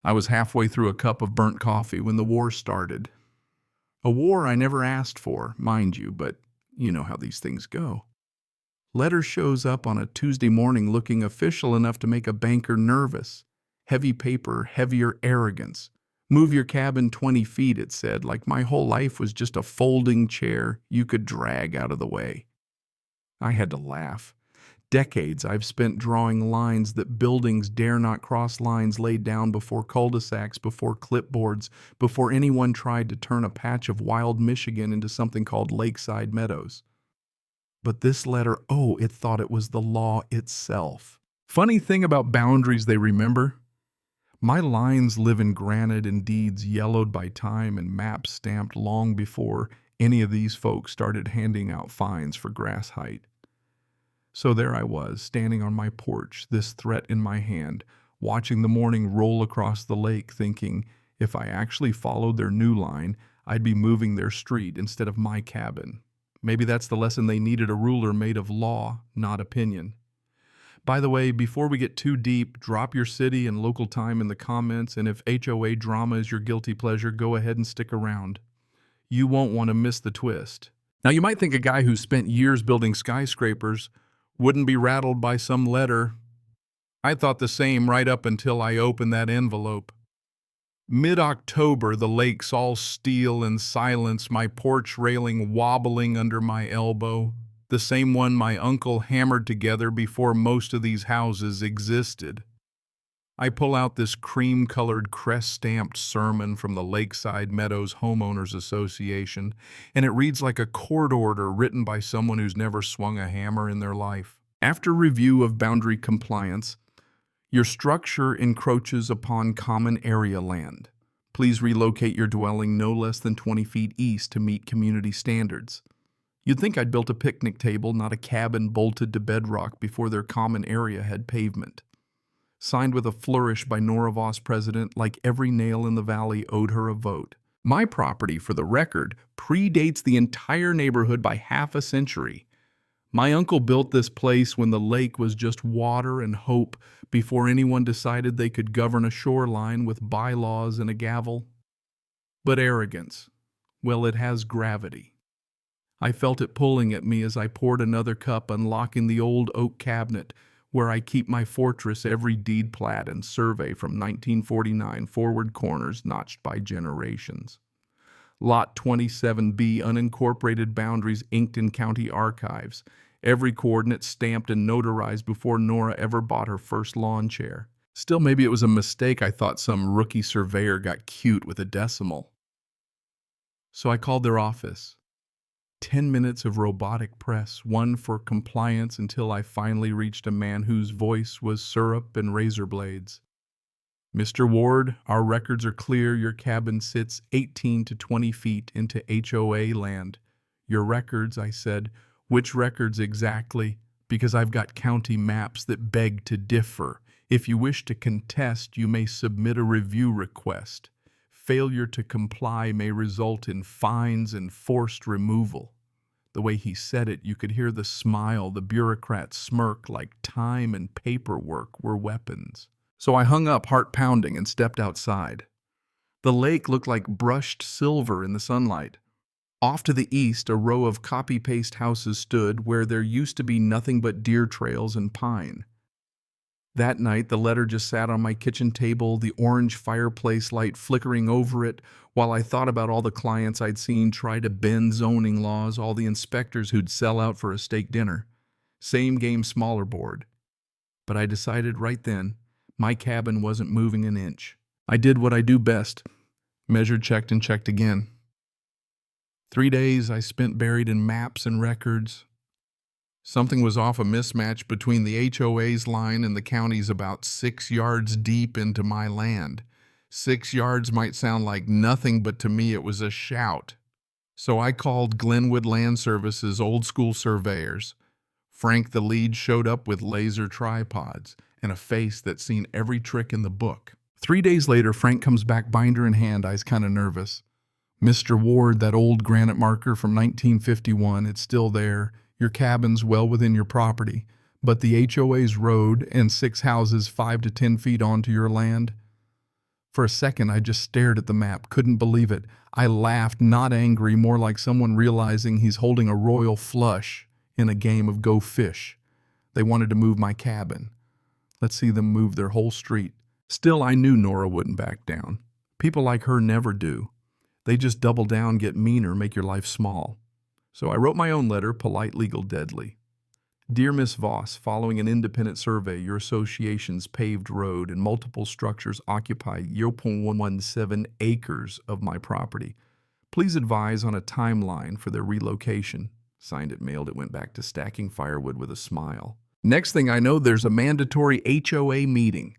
I was halfway through a cup of burnt coffee when the war started. A war I never asked for, mind you, but you know how these things go. Letter shows up on a Tuesday morning looking official enough to make a banker nervous. Heavy paper, heavier arrogance. Move your cabin 20 feet, it said, like my whole life was just a folding chair you could drag out of the way. I had to laugh. Decades I've spent drawing lines that buildings dare not cross, lines laid down before cul-de-sacs, before clipboards, before anyone tried to turn a patch of wild Michigan into something called Lakeside Meadows. But this letter, oh, it thought it was the law itself. Funny thing about boundaries they remember? My lines live in granite and deeds yellowed by time and maps stamped long before any of these folks started handing out fines for grass height. So there I was, standing on my porch, this threat in my hand, watching the morning roll across the lake, thinking if I actually followed their new line, I'd be moving their street instead of my cabin. Maybe that's the lesson they needed, a ruler made of law, not opinion. By the way, before we get too deep, drop your city and local time in the comments, and if HOA drama is your guilty pleasure, go ahead and stick around. You won't want to miss the twist. Now, you might think a guy who spent years building skyscrapers wouldn't be rattled by some letter. I thought the same right up until I opened that envelope. Mid-October, the lakes all steel and silence, my porch railing wobbling under my elbow, the same one my uncle hammered together before most of these houses existed. I pull out this cream-colored crest-stamped sermon from the Lakeside Meadows Homeowners Association, and it reads like a court order written by someone who's never swung a hammer in their life. After review of boundary compliance, your structure encroaches upon common area land. Please relocate your dwelling no less than 20 feet east to meet community standards. You'd think I'd built a picnic table, not a cabin bolted to bedrock before their common area had pavement. Signed with a flourish by Nora Voss, president, like every nail in the valley owed her a vote. My property, for the record, predates the entire neighborhood by half a century. My uncle built this place when the lake was just water and hope, before anyone decided they could govern a shoreline with bylaws and a gavel. But arrogance, well, it has gravity. I felt it pulling at me as I poured another cup, unlocking the old oak cabinet where I keep my fortress, every deed plat and survey from 1949, forward corners notched by generations. Lot 27B, unincorporated boundaries inked in county archives, every coordinate stamped and notarized before Nora ever bought her first lawn chair. Still, maybe it was a mistake. I thought some rookie surveyor got cute with a decimal. So I called their office. 10 minutes of robotic press, one for compliance, until I finally reached a man whose voice was syrup and razor blades. Mr. Ward, our records are clear. Your cabin sits 18 to 20 feet into HOA land. Your records, I said. Which records exactly? Because I've got county maps that beg to differ. If you wish to contest, you may submit a review request. Failure to comply may result in fines and forced removal. The way he said it, you could hear the smile, the bureaucrat smirk, like time and paperwork were weapons. So I hung up, heart pounding, and stepped outside. The lake looked like brushed silver in the sunlight. Off to the east, a row of copy-paste houses stood where there used to be nothing but deer trails and pine. That night, the letter just sat on my kitchen table, the orange fireplace light flickering over it, while I thought about all the clients I'd seen try to bend zoning laws, all the inspectors who'd sell out for a steak dinner. Same game, smaller board. But I decided right then, my cabin wasn't moving an inch. I did what I do best. Measured, checked, and checked again. 3 days I spent buried in maps and records. Something was off, a mismatch between the HOA's line and the county's, about 6 yards deep into my land. 6 yards might sound like nothing, but to me it was a shout. So I called Glenwood Land Services old school surveyors. Frank, the lead, showed up with laser tripods and a face that's seen every trick in the book. 3 days later, Frank comes back, binder in hand, eyes kind of nervous. Mr. Ward, that old granite marker from 1951, it's still there. Your cabin's well within your property, but the HOA's road and 6 houses 5 to 10 feet onto your land, For a second, I just stared at the map, couldn't believe it. I laughed, not angry, more like someone realizing he's holding a royal flush in a game of Go Fish. They wanted to move my cabin. Let's see them move their whole street. Still, I knew Nora wouldn't back down. People like her never do. They just double down, get meaner, make your life small. So I wrote my own letter, polite, legal, deadly. Dear Miss Voss, following an independent survey, your association's paved road and multiple structures occupy 0.117 acres of my property. Please advise on a timeline for their relocation. Signed it, mailed it, went back to stacking firewood with a smile. Next thing I know, there's a mandatory HOA meeting.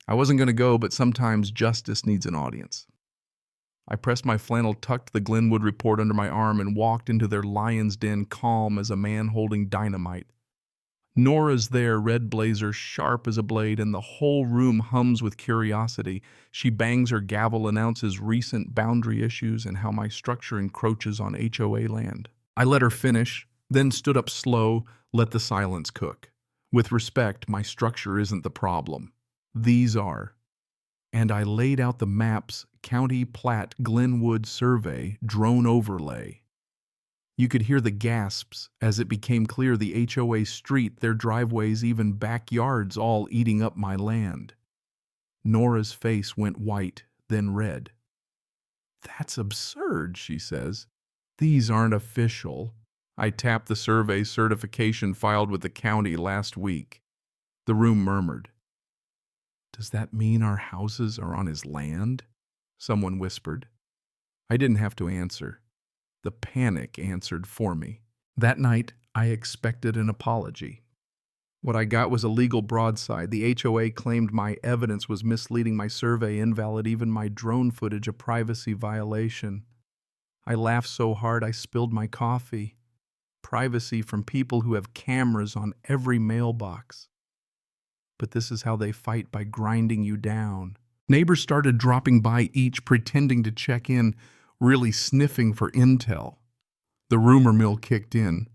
I wasn't going to go, but sometimes justice needs an audience. I pressed my flannel, tucked the Glenwood report under my arm, and walked into their lion's den calm as a man holding dynamite. Nora's there, red blazer, sharp as a blade, and the whole room hums with curiosity. She bangs her gavel, announces recent boundary issues and how my structure encroaches on HOA land. I let her finish, then stood up slow, let the silence cook. With respect, my structure isn't the problem. These are. And I laid out the maps, County Plat, Glenwood Survey, drone overlay. You could hear the gasps as it became clear the HOA street, their driveways, even backyards, all eating up my land. Nora's face went white, then red. That's absurd, she says. These aren't official. I tapped the survey certification filed with the county last week. The room murmured. Does that mean our houses are on his land? Someone whispered. I didn't have to answer. The panic answered for me. That night, I expected an apology. What I got was a legal broadside. The HOA claimed my evidence was misleading, my survey invalid, even my drone footage a privacy violation. I laughed so hard I spilled my coffee. Privacy from people who have cameras on every mailbox. But this is how they fight, by grinding you down. Neighbors started dropping by, each pretending to check in, really sniffing for intel. The rumor mill kicked in.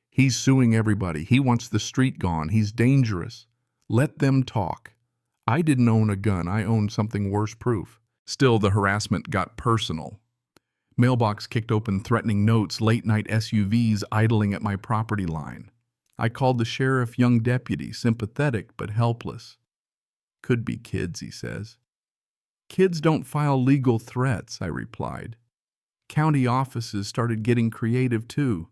He's suing everybody. He wants the street gone. He's dangerous. Let them talk. I didn't own a gun. I owned something worse proof. Still, the harassment got personal. Mailbox kicked open, threatening notes, late-night SUVs idling at my property line. I called the sheriff, young deputy, sympathetic but helpless. Could be kids, he says. Kids don't file legal threats, I replied. County offices started getting creative too.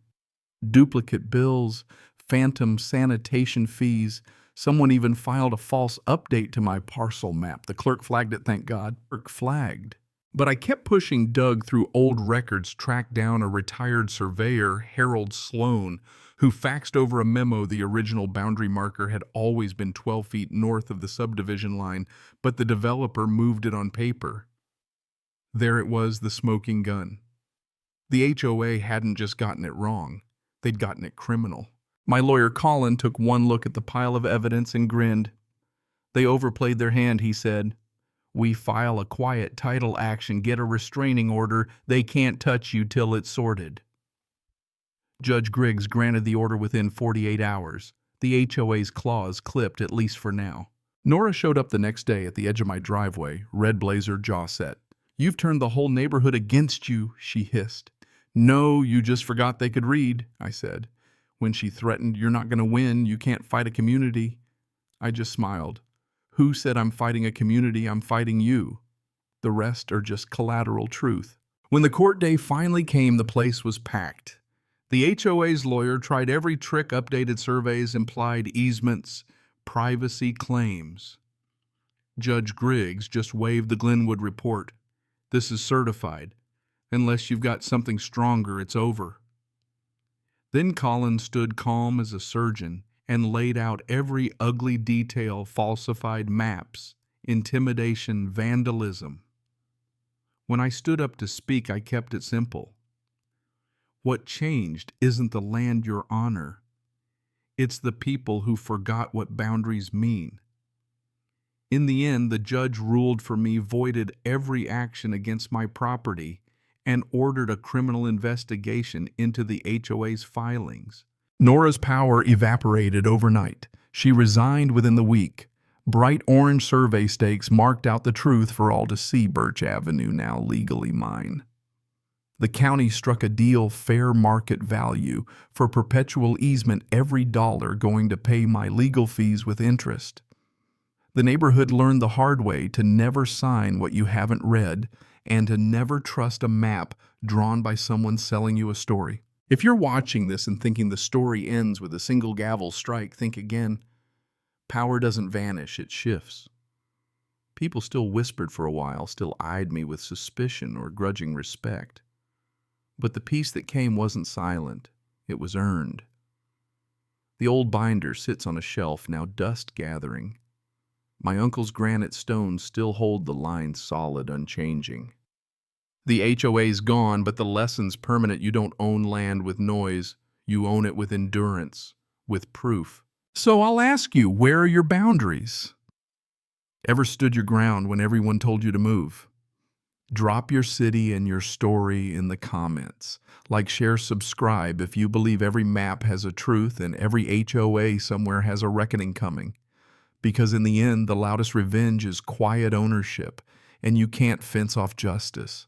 Duplicate bills, phantom sanitation fees. Someone even filed a false update to my parcel map. The clerk flagged it, thank God. Clerk flagged. But I kept pushing Doug through old records, tracked down a retired surveyor, Harold Sloan, who faxed over a memo. The original boundary marker had always been 12 feet north of the subdivision line, but the developer moved it on paper. There it was, the smoking gun. The HOA hadn't just gotten it wrong, they'd gotten it criminal. My lawyer Colin took one look at the pile of evidence and grinned. They overplayed their hand, he said. We file a quiet title action, get a restraining order, they can't touch you till it's sorted. Judge Griggs granted the order within 48 hours. The HOA's claws clipped, at least for now. Nora showed up the next day at the edge of my driveway, red blazer, jaw set. You've turned the whole neighborhood against you, she hissed. No, you just forgot they could read, I said. When she threatened, you're not going to win, you can't fight a community. I just smiled. Who said I'm fighting a community? I'm fighting you. The rest are just collateral truth. When the court day finally came, the place was packed. The HOA's lawyer tried every trick, updated surveys, implied easements, privacy claims. Judge Griggs just waved the Glenwood report. This is certified. Unless you've got something stronger, it's over. Then Colin stood calm as a surgeon and laid out every ugly detail, falsified maps, intimidation, vandalism. When I stood up to speak, I kept it simple. What changed isn't the land your honor. It's the people who forgot what boundaries mean. In the end, the judge ruled for me, voided every action against my property, and ordered a criminal investigation into the HOA's filings. Nora's power evaporated overnight. She resigned within the week. Bright orange survey stakes marked out the truth for all to see. Birch Avenue now legally mine. The county struck a deal fair market value for perpetual easement, every dollar going to pay my legal fees with interest. The neighborhood learned the hard way to never sign what you haven't read and to never trust a map drawn by someone selling you a story. If you're watching this and thinking the story ends with a single gavel strike, think again. Power doesn't vanish, it shifts. People still whispered for a while, still eyed me with suspicion or grudging respect. But the peace that came wasn't silent, it was earned. The old binder sits on a shelf, now dust gathering. My uncle's granite stones still hold the lines solid, unchanging. The HOA's gone, but the lesson's permanent. You don't own land with noise, you own it with endurance, with proof. So I'll ask you, where are your boundaries? Ever stood your ground when everyone told you to move? Drop your city and your story in the comments. Like, share, subscribe if you believe every map has a truth and every HOA somewhere has a reckoning coming. Because in the end, the loudest revenge is quiet ownership, and you can't fence off justice.